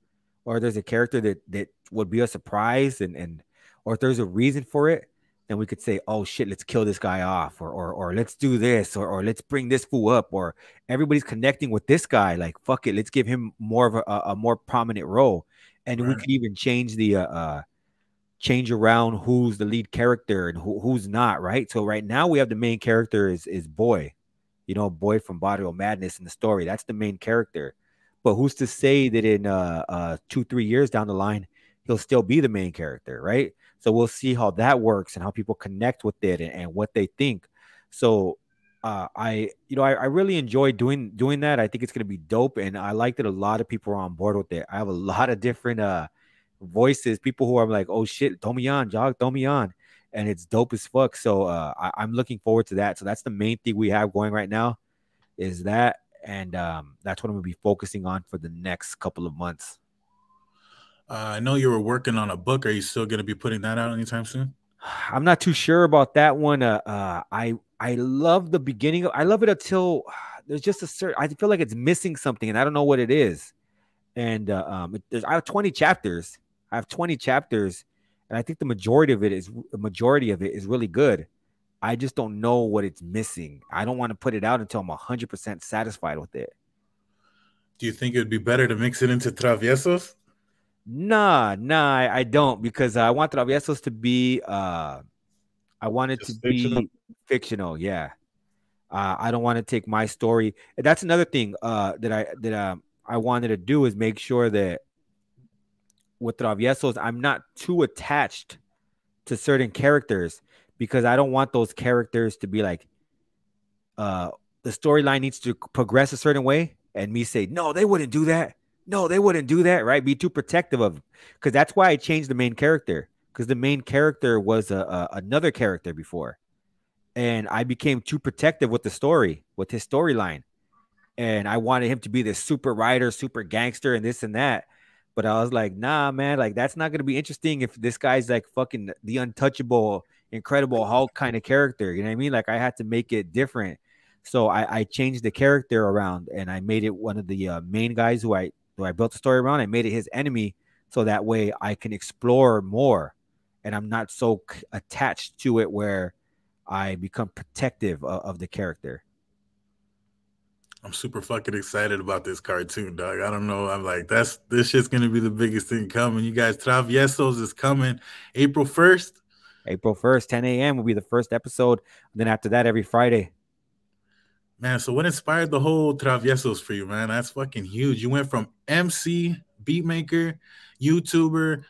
Speaker 2: or there's a character that would be a surprise, and or if there's a reason for it, then we could say, oh shit, let's kill this guy off, or let's do this, or let's bring this fool up, or everybody's connecting with this guy, like fuck it, let's give him more of a more prominent role. And we
Speaker 1: Right.
Speaker 2: could even change around who's the lead character and who's not, right? So right now we have the main character is Boy, Boy from Barrio Madness in the story. That's the main character. But who's to say that in 2-3 years down the line he'll still be the main character, right? So we'll see how that works and how people connect with it, and what they think. So I really enjoy doing that. I think it's gonna be dope, and I like that a lot of people are on board with it. I have a lot of different voices, people who are like, oh shit, throw me on, Jog, throw me on. And it's dope as fuck. So I'm looking forward to that. So that's the main thing we have going right now, is that. And that's what I'm gonna be focusing on for the next couple of months.
Speaker 1: I know you were working on a book. Are you still going to be putting that out anytime soon?
Speaker 2: I'm not too sure about that one. I love the beginning. I love it until there's just a certain. I feel like it's missing something, and I don't know what it is. And I have 20 chapters. I have 20 chapters, and I think the majority of it is really good. I just don't know what it's missing. I don't want to put it out until I'm 100% satisfied with it.
Speaker 1: Do you think it would be better to mix it into Traviesos?
Speaker 2: Nah, I don't, because I want Traviesos to be I want it to
Speaker 1: Just fictional?
Speaker 2: be fictional. Yeah. I don't want to take my story. And that's another thing I wanted to do, is make sure that with Traviesos, I'm not too attached to certain characters, because I don't want those characters to be like, the storyline needs to progress a certain way, and me say, no, they wouldn't do that. No, they wouldn't do that, right? Be too protective of, because that's why I changed the main character, because the main character was another character before, and I became too protective with the story, with his storyline, and I wanted him to be this super writer, super gangster, and this and that. But I was like, nah, man, like that's not gonna be interesting if this guy's like fucking the untouchable, incredible Hulk kind of character. You know what I mean? Like I had to make it different. So I changed the character around, and I made it one of the main guys who I built the story around. I made it his enemy, so that way I can explore more, and I'm not so attached to it where I become protective of the character.
Speaker 1: I'm super fucking excited about this cartoon, dog. I don't know. I'm like, this shit's gonna be the biggest thing coming. You guys, Traviesos is coming April 1st.
Speaker 2: April 1st, 10 a.m. will be the first episode. And then after that, every Friday.
Speaker 1: Man, so what inspired the whole Traviesos for you, man? That's fucking huge. You went from MC, beatmaker, YouTuber.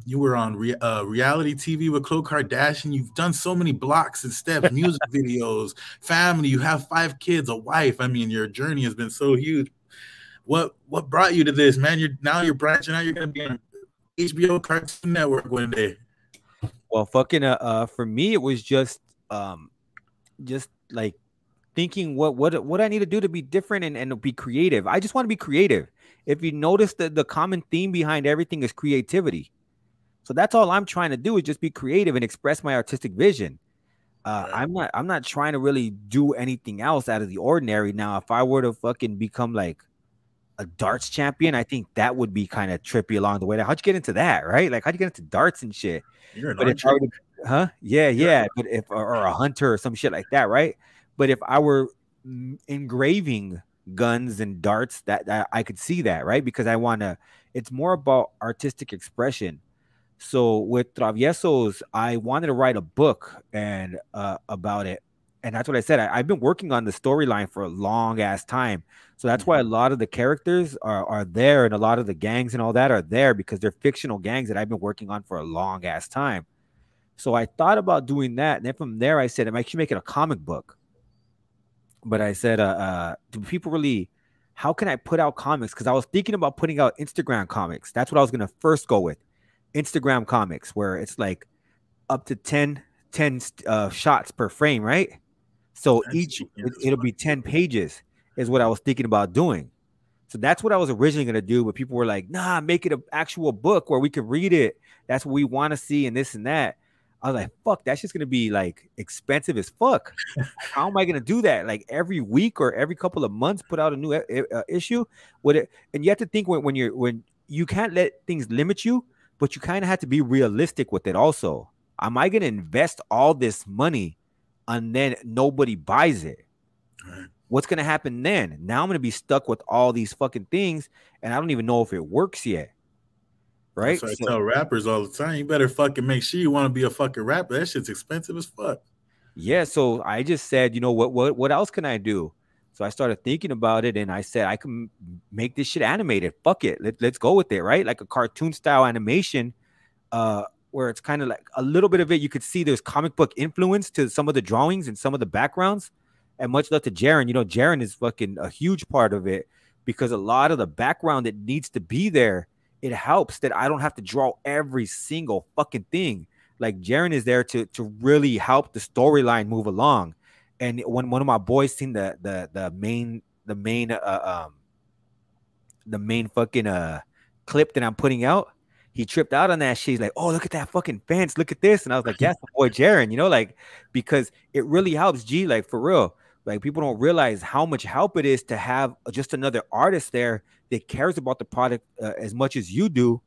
Speaker 1: You were on reality TV with Khloe Kardashian. You've done so many blocks and steps, music videos, family. You have 5 kids, a wife. I mean, your journey has been so huge. What brought you to this, man? You're branching out. You're gonna be on HBO Cartoon Network one day.
Speaker 2: Well, fucking for me, it was just like thinking what I need to do to be different and be creative. I just want to be creative. If you notice, the common theme behind everything is creativity. So that's all I'm trying to do, is just be creative and express my artistic vision. I'm not trying to really do anything else out of the ordinary. Now, if I were to fucking become like a darts champion, I think that would be kind of trippy along the way. How'd you get into that, right? Like, how'd you get into darts and shit?
Speaker 1: You're an
Speaker 2: But if I
Speaker 1: archer.
Speaker 2: were huh? Yeah. But if or a hunter or some shit like that, right? But if I were engraving guns and darts, that I could see that, right? Because I want to. It's more about artistic expression. So with Traviesos, I wanted to write a book and about it, and that's what I said. I've been working on the storyline for a long ass time, so that's why a lot of the characters are there, and a lot of the gangs and all that are there, because they're fictional gangs that I've been working on for a long ass time. So I thought about doing that, and then from there I said, I'm actually making a comic book. But I said, do people really? How can I put out comics? Because I was thinking about putting out Instagram comics. That's what I was gonna first go with, Instagram comics, where it's like up to 10 shots per frame, right? So it'll be 10 pages is what I was thinking about doing. So that's what I was originally going to do, but people were like, nah, make it an actual book where we can read it. That's what we want to see, and this and that. I was like, fuck, that's just going to be like expensive as fuck. How am I going to do that? Like every week or every couple of months, put out a new issue with it. And you have to think when you can't let things limit you, but you kind of have to be realistic with it also. Am I going to invest all this money and then nobody buys it?
Speaker 1: Right.
Speaker 2: What's going to happen then? Now I'm going to be stuck with all these fucking things, and I don't even know if it works yet. Right?
Speaker 1: That's what I tell rappers all the time. You better fucking make sure you want to be a fucking rapper. That shit's expensive as fuck.
Speaker 2: Yeah. So I just said, you know, what else can I do? So I started thinking about it, and I said, I can make this shit animated. Fuck it. Let's go with it, right? Like a cartoon style animation, where it's kind of like a little bit of it. You could see there's comic book influence to some of the drawings and some of the backgrounds. And much love to Jaren. You know, Jaren is fucking a huge part of it, because a lot of the background that needs to be there, it helps that I don't have to draw every single fucking thing. Like Jaren is there to really help the storyline move along. And when one of my boys seen the main fucking clip that I'm putting out, he tripped out on that shit. He's like, oh, look at that fucking fence. Look at this. And I was like, yeah, it's my boy Jaren, you know, like, because it really helps, G, like, for real. Like, people don't realize how much help it is to have just another artist there that cares about the product as much as you do.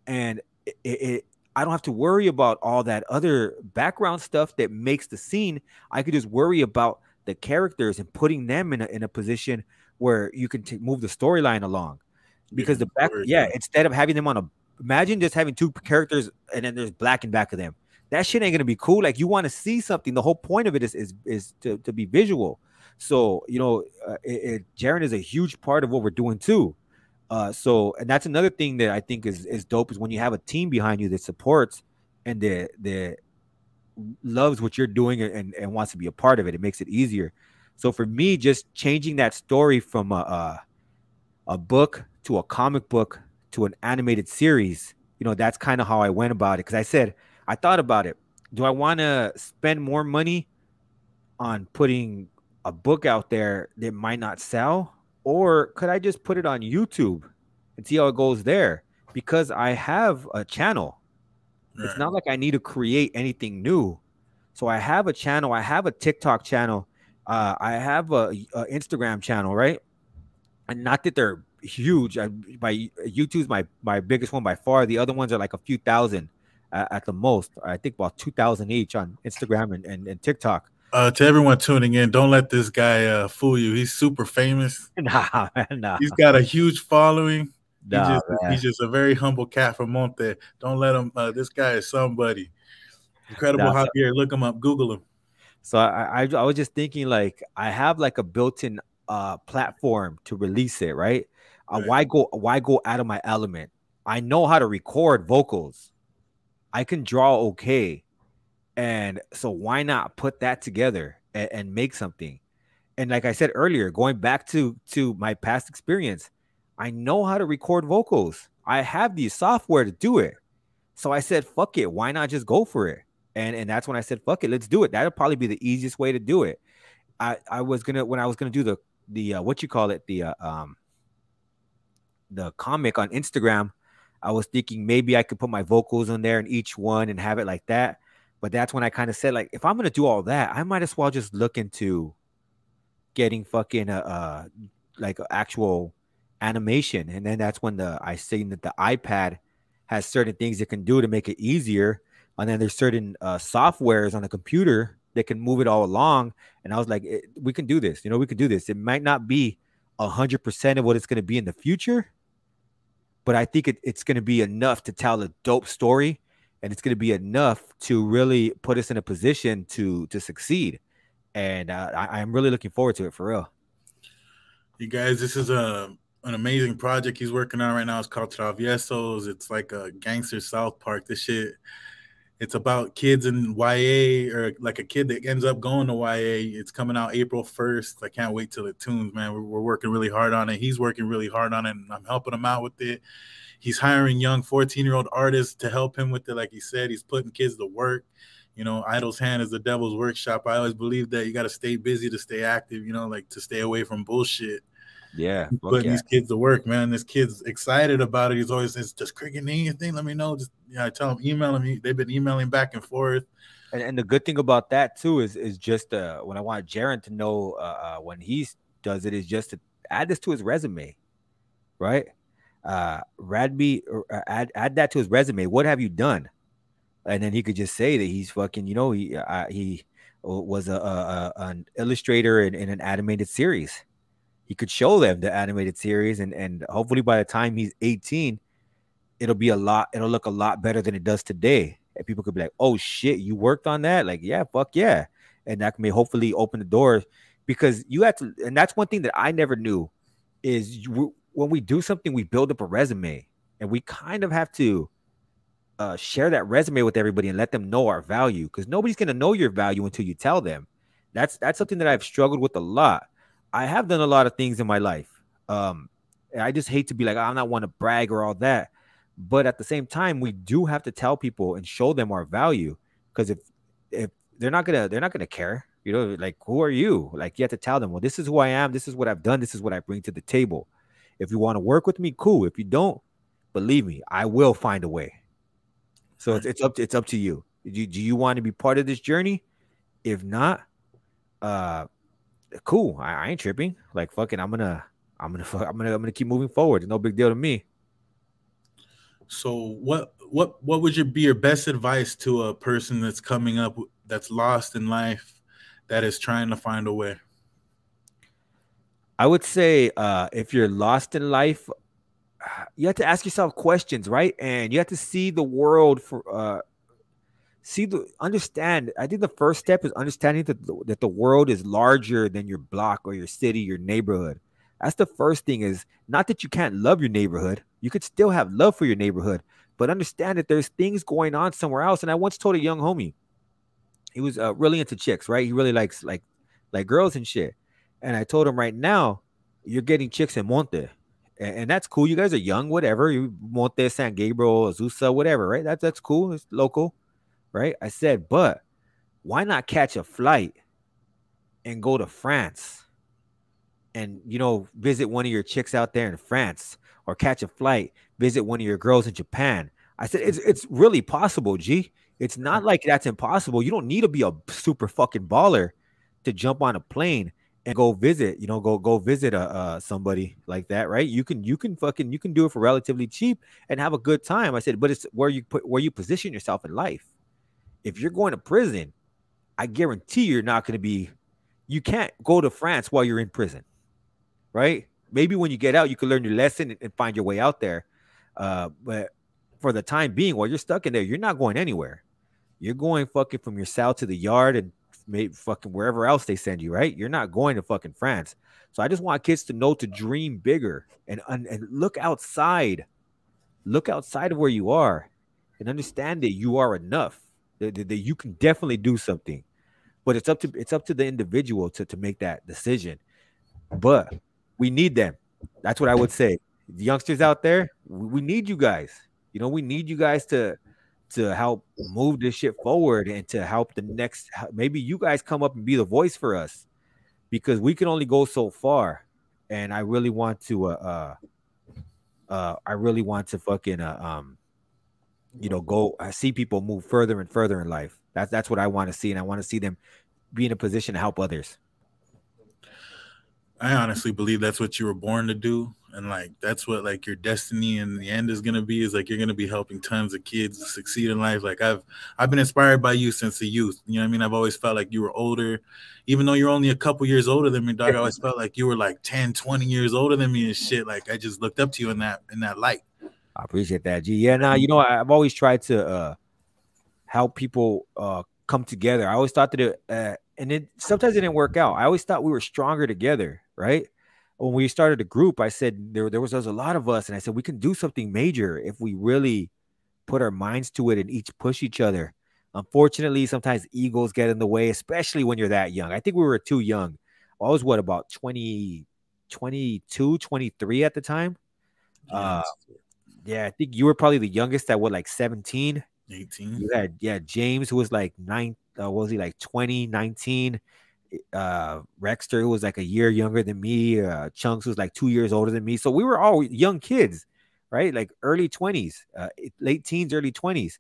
Speaker 2: And I don't have to worry about all that other background stuff that makes the scene. I could just worry about the characters and putting them in a position where you can move the storyline along. Because instead of having them on a, imagine just having two characters and then there's black in back of them. That shit ain't gonna be cool. Like, you want to see something. The whole point of it is to be visual. So, you know, Jaren is a huge part of what we're doing too. So, and that's another thing that I think is dope, is when you have a team behind you that supports and that loves what you're doing and wants to be a part of it. It makes it easier. So for me, just changing that story from a book to a comic book to an animated series, you know, that's kind of how I went about it. Because I thought about it. Do I want to spend more money on putting a book out there that might not sell? Or could I just put it on YouTube and see how it goes there? Because I have a channel. Right. It's not like I need to create anything new. So I have a channel. I have a TikTok channel. I have a Instagram channel, right? And not that they're huge. YouTube's my biggest one by far. The other ones are like a few thousand at the most. I think about 2,000 each on Instagram and TikTok.
Speaker 1: To everyone tuning in, don't let this guy fool you. He's super famous.
Speaker 2: Nah, man, nah.
Speaker 1: He's got a huge following. He's just a very humble cat from Monte. Don't let him. This guy is somebody. Incredible Javier. Look him up. Google him.
Speaker 2: So I was just thinking, like, I have like a built-in platform to release it, right? Why go out of my element? I know how to record vocals. I can draw okay. And so why not put that together and make something? And like I said earlier, going back to my past experience, I know how to record vocals. I have the software to do it. So I said, fuck it. Why not just go for it? And that's when I said, fuck it, let's do it. That'll probably be the easiest way to do it. When I was gonna do the what you call it, the comic on Instagram, I was thinking maybe I could put my vocals on there in each one and have it like that. But that's when I kind of said, like, if I'm going to do all that, I might as well just look into getting fucking like actual animation. And then that's when I seen that the iPad has certain things it can do to make it easier. And then there's certain softwares on the computer that can move it all along. And I was like, we can do this. You know, we can do this. It might not be 100% of what it's going to be in the future, but I think it's going to be enough to tell a dope story. And it's going to be enough to really put us in a position to succeed. And I'm really looking forward to it, for real.
Speaker 1: You guys, this is an amazing project he's working on right now. It's called Traviesos. It's like a gangster South Park. This shit, it's about kids in YA, or like a kid that ends up going to YA. It's coming out April 1st. I can't wait till it tunes, man. We're working really hard on it. He's working really hard on it, and I'm helping him out with it. He's hiring young 14-year-old artists to help him with it. Like he said, he's putting kids to work. You know, idle's hand is the devil's workshop. I always believe that you got to stay busy to stay active, you know, like to stay away from bullshit.
Speaker 2: Yeah.
Speaker 1: Putting these kids to work, man. This kid's excited about it. He's always says, just Cricket need anything, let me know. Just, I tell him, email him. They've been emailing back and forth.
Speaker 2: And the good thing about that too is just when I want Jaren to know when he does it, is just to add this to his resume, right? Radby, add that to his resume. What have you done? And then he could just say that he's fucking, you know, he was an illustrator in an animated series. He could show them the animated series, and hopefully by the time he's 18, it'll look a lot better than it does today. And people could be like, oh shit, you worked on that? Like, yeah, fuck yeah. And that may hopefully open the doors, because you have to, and that's one thing that I never knew is when we do something, we build up a resume, and we kind of have to share that resume with everybody and let them know our value, because nobody's going to know your value until you tell them. That's something that I've struggled with a lot. I have done a lot of things in my life. I just hate to be like, I'm not one to brag or all that. But at the same time, we do have to tell people and show them our value, because if they're not gonna care, you know, like, who are you? Like, you have to tell them, well, this is who I am, this is what I've done, this is what I bring to the table. If you want to work with me, cool. If you don't, believe me, I will find a way. So
Speaker 1: Right.
Speaker 2: it's up to you. Do you want to be part of this journey? If not, cool. I ain't tripping. Like fucking, I'm gonna keep moving forward. It's no big deal to me.
Speaker 1: So what would be your best advice to a person that's coming up, that's lost in life, that is trying to find a way?
Speaker 2: I would say, if you're lost in life, you have to ask yourself questions, right? And you have to see the world for understand. I think the first step is understanding that the world is larger than your block or your city, your neighborhood. That's the first thing. Is not that you can't love your neighborhood. You could still have love for your neighborhood, but understand that there's things going on somewhere else. And I once told a young homie, he was really into chicks, right? He really likes like girls and shit. And I told him, right now, you're getting chicks in Monte. And that's cool. You guys are young, whatever. You Monte, San Gabriel, Azusa, whatever, right? That's cool. It's local, right? I said, but why not catch a flight and go to France and, visit one of your chicks out there in France, or catch a flight, visit one of your girls in Japan? I said, it's really possible, G. It's not like that's impossible. You don't need to be a super fucking baller to jump on a plane and go visit, go visit somebody like that, right? You can do it for relatively cheap and have a good time. I said, but it's where you position yourself in life. If you're going to prison, I guarantee you can't go to France while you're in prison, right? Maybe when you get out, you can learn your lesson and find your way out there. But for the time being, while you're stuck in there, you're not going anywhere. You're going fucking from your cell to the yard and maybe fucking wherever else they send you, right? You're not going to fucking France. So I just want kids to know to dream bigger and look outside. Look outside of where you are and understand that you are enough. That you can definitely do something. But it's up to the individual to make that decision. But we need them. That's what I would say. The youngsters out there, we need you guys. We need you guys to help move this shit forward and to help the next. Maybe you guys come up and be the voice for us, because we can only go so far. And I really want to fucking go. I see people move further and further in life. That's what I want to see, and I want to see them be in a position to help others.
Speaker 1: I honestly believe that's what you were born to do, and like that's what like your destiny in the end is gonna be. Is like you're gonna be helping tons of kids succeed in life. Like I've been inspired by you since the youth. You know what I mean? I've always felt like you were older, even though you're only a couple years older than me, dog. I always felt like you were like 10, 20 years older than me and shit. Like I just looked up to you in that light.
Speaker 2: I appreciate that, G. Yeah, I've always tried to help people come together. I always thought that sometimes it didn't work out. I always thought we were stronger together, right? When we started a group, I said there was a lot of us, and I said we can do something major if we really put our minds to it and each push each other. Unfortunately, sometimes egos get in the way, especially when you're that young. I think we were too young. I was about 20, 22, 23 at the time. Yeah, I think you were probably the youngest at like 17.
Speaker 1: 18.
Speaker 2: You had James, who was like 9. What was he, like 20, 19? Rexter, who was like a year younger than me. Chunks, who was like 2 years older than me. So we were all young kids, right? Like early 20s, late teens, early 20s.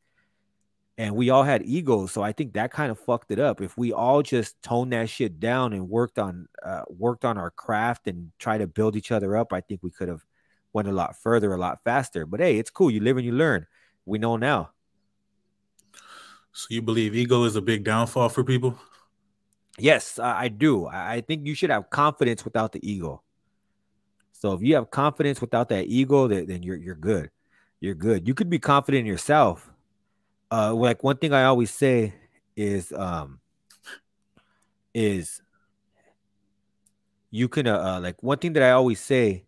Speaker 2: And we all had egos. So I think that kind of fucked it up. If we all just toned that shit down and worked on our craft and try to build each other up, I think we could have went a lot further, a lot faster. But hey, it's cool. You live and you learn. We know now.
Speaker 1: So you believe ego is a big downfall for people?
Speaker 2: Yes, I do. I think you should have confidence without the ego. So if you have confidence without that ego, then you're good. You're good. You could be confident in yourself. Like one thing I always say is you can like one thing that I always say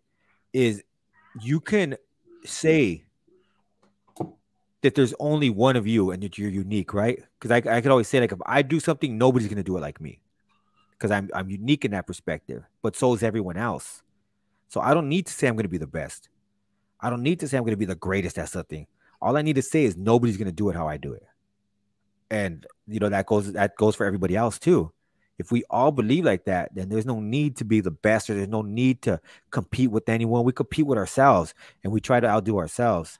Speaker 2: is you can say that there's only one of you and that you're unique, right? Because I could always say, like, if I do something, nobody's gonna do it like me, because I'm unique in that perspective. But so is everyone else. So I don't need to say I'm gonna be the best. I don't need to say I'm gonna be the greatest at something. All I need to say is nobody's gonna do it how I do it. And that goes for everybody else too. If we all believe like that, then there's no need to be the best, or there's no need to compete with anyone. We compete with ourselves, and we try to outdo ourselves.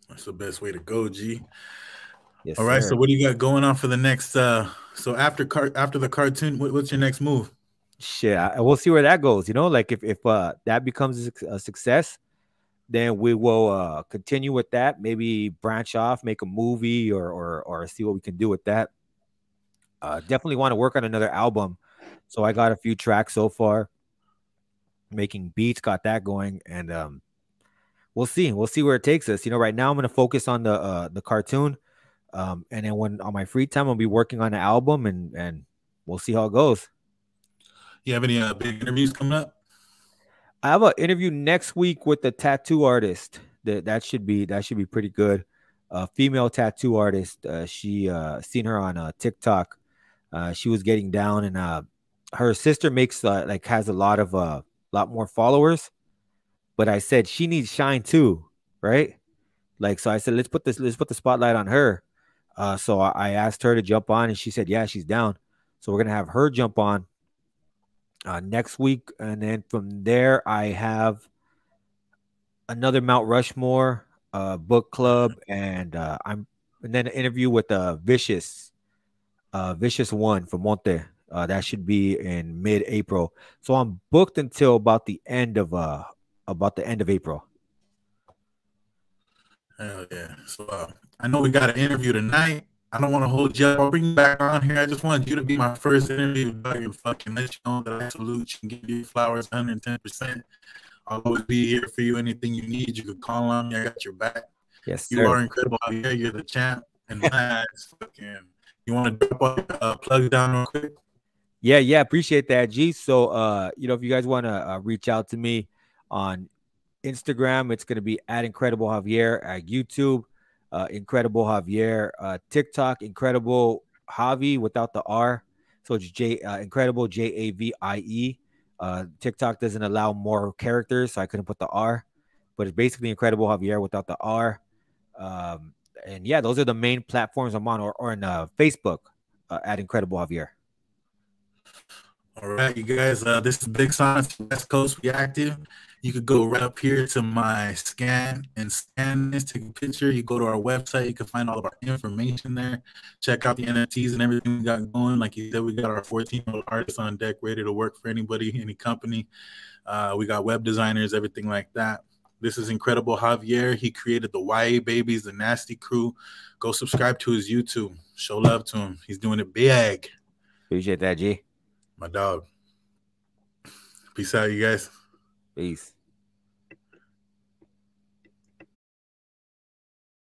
Speaker 1: That's the best way to go, G.
Speaker 2: Yes,
Speaker 1: All right.
Speaker 2: sir.
Speaker 1: So what do you got going on for the next? So after the cartoon, what's your next move?
Speaker 2: Shit, we'll see where that goes. Like if that becomes a success, then we will continue with that. Maybe branch off, make a movie, or see what we can do with that. Definitely want to work on another album. So I got a few tracks so far, making beats, got that going, and we'll see. We'll see where it takes us. Right now I'm gonna focus on the cartoon, and then when on my free time I'll be working on the album, and we'll see how it goes.
Speaker 1: You have any big interviews coming up?
Speaker 2: I have an interview next week with the tattoo artist. That should be pretty good. Female tattoo artist. She seen her on TikTok. She was getting down, and her sister makes has a lot more followers. But I said she needs shine too, right? So I said let's put the spotlight on her. So I asked her to jump on, and she said yeah, she's down. So we're gonna have her jump on next week, and then from there I have another Mount Rushmore book club, and then an interview with Vicious One from Monte. That should be in mid-April. So I'm booked until about the end of April.
Speaker 1: Hell yeah. So I know we got an interview tonight. I don't want to hold you up. I'll bring you back on here. I just wanted you to be my first interview, dog, and fucking let you know that I salute you and give you flowers 110%. I'll always be here for you. Anything you need, you can call on me. I got your back.
Speaker 2: Yes, sir.
Speaker 1: You are incredible. Yeah, you're the champ. And fucking, you want to drop a plug down real quick?
Speaker 2: Yeah, appreciate that, G. So, if you guys want to reach out to me on Instagram, it's going to be at Incredible Javier, at YouTube, Incredible Javier, TikTok, Incredible Javi without the R. So it's Incredible Javie. TikTok doesn't allow more characters, so I couldn't put the R, but it's basically Incredible Javier without the R. And yeah, those are the main platforms I'm on, or in Facebook at Incredible Javier.
Speaker 1: All right, you guys, this is Big Science West Coast Reactive. You could go right up here to my scan this, take a picture. You go to our website, you can find all of our information there. Check out the NFTs and everything we got going. Like you said, we got our 14-year-old artists on deck ready to work for anybody, any company. We got web designers, everything like that. This is Incredible Javier. He created the YA Babies, the Nasty Crew. Go subscribe to his YouTube. Show love to him. He's doing it big.
Speaker 2: Appreciate that, G.
Speaker 1: My dog. Peace out, you guys.
Speaker 2: Peace.